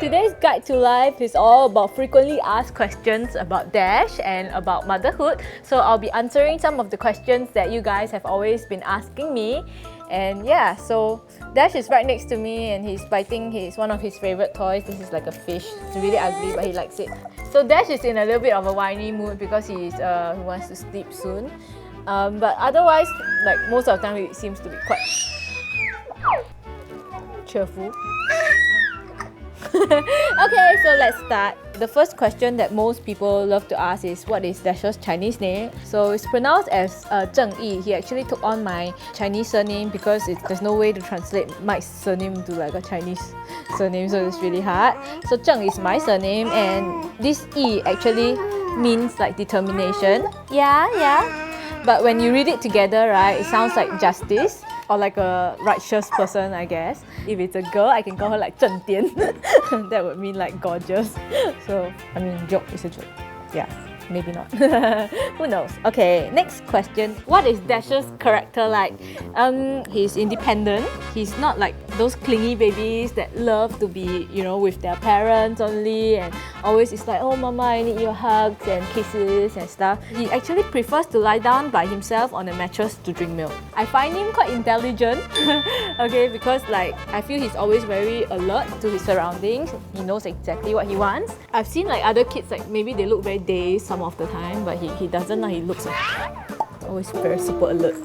today's Guide to Life is all about frequently asked questions about Dash and about motherhood. So I'll be answering some of the questions that you guys have always been asking me. And yeah, so Dash is right next to me and he's biting one of his favorite toys. This is like a fish. It's really ugly, but he likes it. So Dash is in a little bit of a whiny mood because he wants to sleep soon. But otherwise, like most of the time, he seems to be quite cheerful. Okay, so let's start. The first question that most people love to ask is, what is Dash's Chinese name? So it's pronounced as Zheng Yi. He actually took on my Chinese surname because there's no way to translate Mike's surname to like a Chinese surname, so it's really hard. So Zheng is my surname, and this Yi actually means like determination. Yeah. But when you read it together, right, it sounds like justice or like a righteous person, I guess. If it's a girl, I can call her like Zheng Dian. That would mean like gorgeous. So, I mean, joke is a joke. Yeah, maybe not. Who knows? Okay, next question. What is Dash's character like? He's independent. He's not like those clingy babies that love to be, with their parents only and always is like, oh mama, I need your hugs and kisses and stuff. He actually prefers to lie down by himself on a mattress to drink milk. I find him quite intelligent, okay, because like I feel he's always very alert to his surroundings. He knows exactly what he wants. I've seen like other kids, like maybe they look very dazed some of the time, but he doesn't. He looks like always very super alert.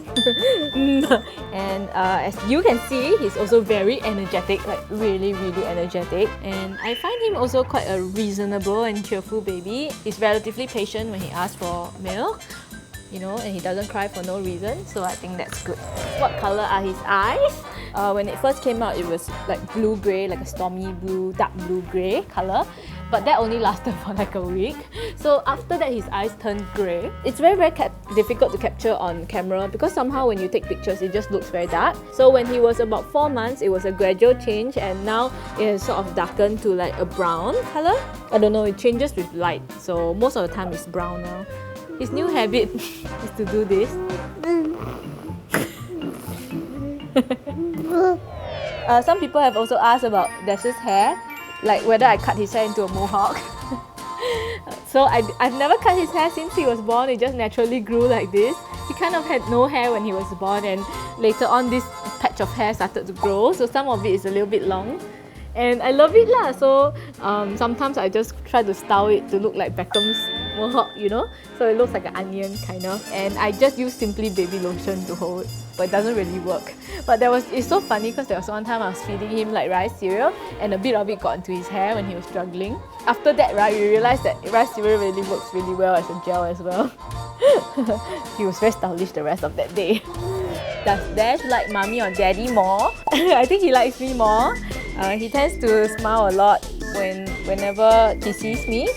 And as you can see, he's also very energetic, like really energetic. And I find him also quite a reasonable and cheerful baby. He's relatively patient when he asks for milk, and he doesn't cry for no reason, so I think that's good. What color are his eyes? When it first came out, it was like blue-grey, like a stormy blue, dark blue-grey color. But that only lasted for like a week. So after that, his eyes turned grey. It's very difficult to capture on camera because somehow when you take pictures, it just looks very dark. So when he was about 4 months, it was a gradual change, and now it has sort of darkened to like a brown color. I don't know, it changes with light. So most of the time it's brown now. His new habit is to do this. Some people have also asked about Dash's hair, like whether I cut his hair into a mohawk. So I've never cut his hair since he was born. It just naturally grew like this. He kind of had no hair when he was born, and later on this patch of hair started to grow, so some of it is a little bit long. And I love it lah. So sometimes I just try to style it to look like Beckham's mohawk, so it looks like an onion kind of. And I just use Simply Baby lotion to hold, but it doesn't really work. But it's so funny because there was one time I was feeding him like rice cereal, and a bit of it got into his hair when he was struggling. After that, right, we realized that rice cereal really works really well as a gel as well. He was very stylish the rest of that day. Does Dash like mommy or daddy more? I think he likes me more. He tends to smile a lot whenever he sees me.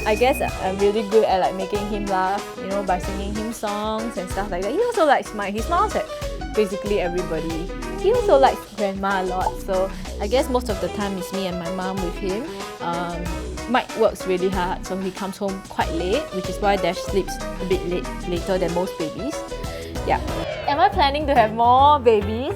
I guess I'm really good at like making him laugh, by singing him songs and stuff like that. He also likes smile. He smiles at basically everybody. He also likes grandma a lot, so I guess most of the time it's me and my mom with him. Mike works really hard, so he comes home quite late, which is why Dash sleeps a bit later than most babies. Yeah. Am I planning to have more babies?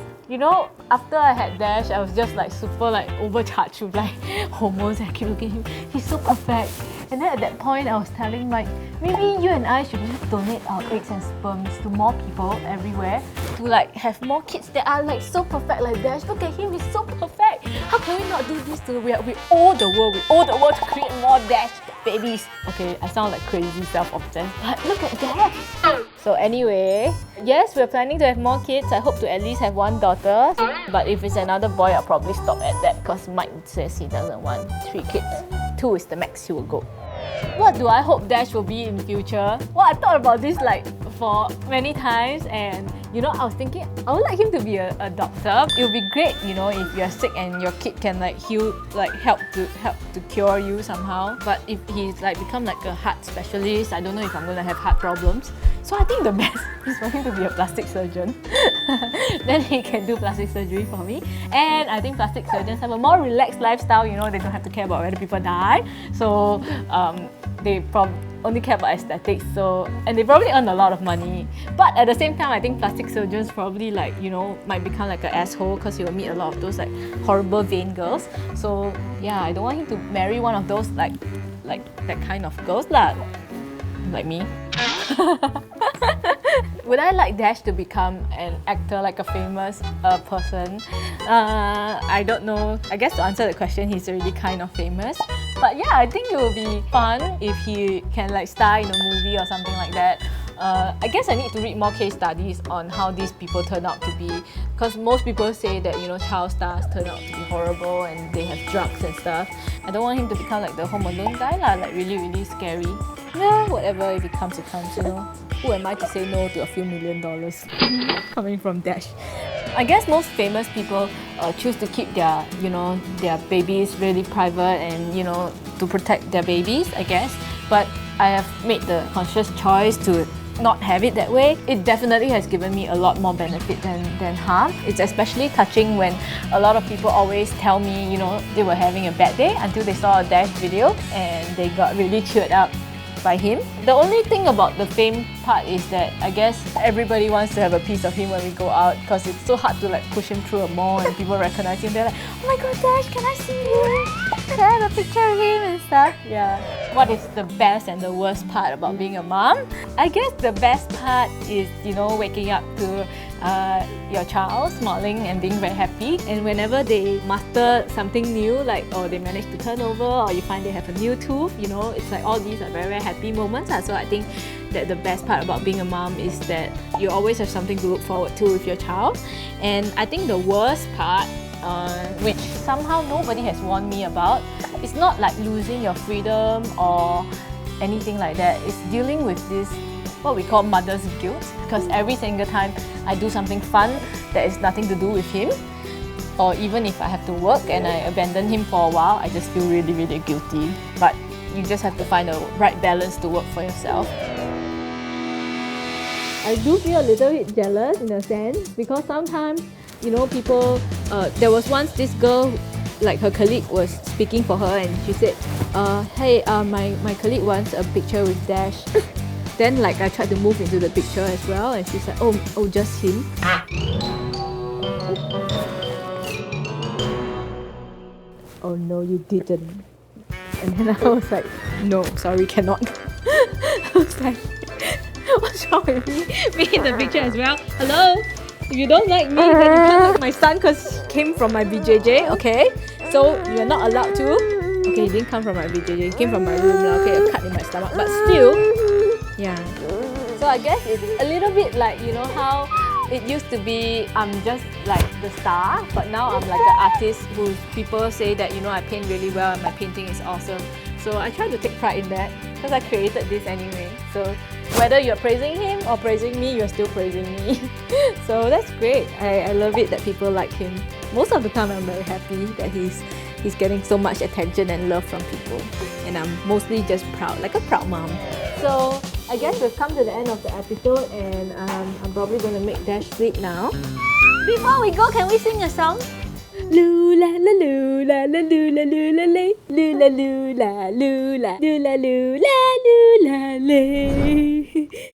After I had Dash, I was just like super like overcharged with like hormones, and I keep looking at him. He's so perfect. And then at that point, I was telling Mike, maybe you and I should just donate our eggs and sperms to more people everywhere to like have more kids that are like so perfect like Dash. Look at him, he's so perfect. How can we not do this we owe the world to create more Dash babies. Okay, I sound like crazy self-obsessed, but look at Dash. So anyway, yes, we're planning to have more kids. I hope to at least have one daughter. But if it's another boy, I'll probably stop at that because Mike says he doesn't want 3 kids. 2 is the max he will go. What do I hope Dash will be in the future? Well, I thought about this like for many times, and I was thinking I would like him to be a doctor. It would be great, if you're sick and your kid can like heal, like help to cure you somehow. But if he's like become like a heart specialist, I don't know if I'm gonna have heart problems. So I think the best is for him to be a plastic surgeon. Then he can do plastic surgery for me. And I think plastic surgeons have a more relaxed lifestyle, they don't have to care about whether people die. So only care about aesthetics, so, and they probably earn a lot of money. But at the same time, I think plastic surgeons probably like, you know, might become like an asshole because he will meet a lot of those like horrible vain girls. So yeah, I don't want him to marry one of those like that kind of girls lah, like me. Would I like Dash to become an actor, like a famous person? I don't know. I guess to answer the question, he's already kind of famous. But yeah, I think it would be fun if he can like star in a movie or something like that. I guess I need to read more case studies on how these people turn out to be, because most people say that, you know, child stars turn out to be horrible and they have drugs and stuff. I don't want him to become like the Home Alone guy lah, like really scary. Yeah, whatever, if it comes, you know. Who am I to say no to a few $1 million coming from Dash? I guess most famous people choose to keep their, you know, their babies really private and, you know, to protect their babies, I guess. But I have made the conscious choice to not have it that way. It definitely has given me a lot more benefit than harm. It's especially touching when a lot of people always tell me, you know, they were having a bad day until they saw a Dash video and they got really cheered up by him. The only thing about the fame part is that I guess everybody wants to have a piece of him when we go out, because it's so hard to like push him through a mall and people recognize him. They're like, oh my god, Dash, can I see you? Can I have a picture of him and stuff? Yeah. What is the best and the worst part about being a mom? I guess the best part is, you know, waking up to your child smiling and being very happy, and whenever they master something new, like they manage to turn over, or you find they have a new tooth, you know, it's like all these are very happy moments. So I think that the best part about being a mom is that you always have something to look forward to with your child. And I think the worst part, which somehow nobody has warned me about, it's not like losing your freedom or anything like that. It's dealing with this, what we call mother's guilt, because every single time I do something fun that is nothing to do with him, or even if I have to work and I abandon him for a while, I just feel really guilty. But you just have to find the right balance to work for yourself. I do feel a little bit jealous in a sense, because sometimes, you know, people, there was once this girl, like her colleague was speaking for her and she said, hey, my colleague wants a picture with Dash. Then like I tried to move into the picture as well and she's like, oh, just him. Oh no, you didn't. And then I was like, no, sorry, cannot. I was like, what's wrong with me? Me in the picture as well. Hello? If you don't like me, then you can't like my son because he came from my BJJ, okay? So you're not allowed to. Okay, he didn't come from my BJJ, he came from my room, okay, a cut in my stomach, but still, yeah. So I guess it's a little bit like, you know, how it used to be I'm just like the star, but now I'm like an artist who people say that, you know, I paint really well and my painting is awesome. So I try to take pride in that because I created this anyway. So whether you're praising him or praising me, you're still praising me. So that's great. I love it that people like him. Most of the time I'm very happy that he's getting so much attention and love from people. And I'm mostly just proud, like a proud mom. So I guess we've come to the end of the episode and I'm probably going to make Dash sleep now. Before we go, can we sing a song? Lula la lula la lula lula lay, lula lula lula lula lula lula lay.